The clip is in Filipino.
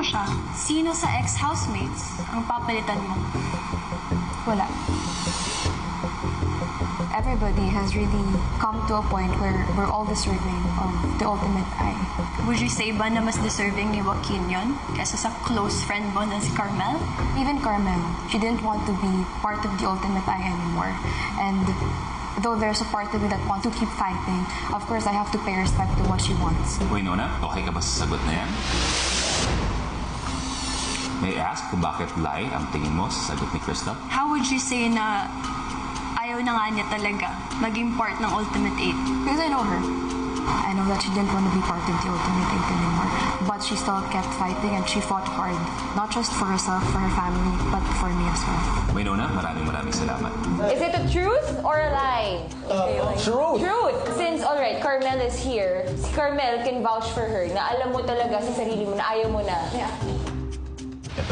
siya. Sino sa ex-housemates ang papalitan mo? Wala. Everybody has really come to a point where we're all deserving of the ultimate eye. Would you say ba na mas deserving ni Joaquin yun kaysa sa close friend mo na si Carmel? Even Carmel, she didn't want to be part of the ultimate eye anymore. And though there's a part of me that wants to keep fighting, of course I have to pay respect to what she wants. Uy, Nona, okay ka ba sa sagot na yan? May I ask kung bakit lie ang tingin mo sa sagot ni Crystal? How would you say na ayaw na nga niya talaga maging part ng Ultimate 8? Because I know her. I know that she didn't want to be part of the Ultimate 8 anymore. But she still kept fighting and she fought hard. Not just for herself, for her family, but for me as well. Uy, Nona, maraming salamat. Is it a truth or a lie? Truth. Truth! Since, alright, Carmel is here, si Carmel can vouch for her na alam mo talaga sa sarili mo na ayaw mo na.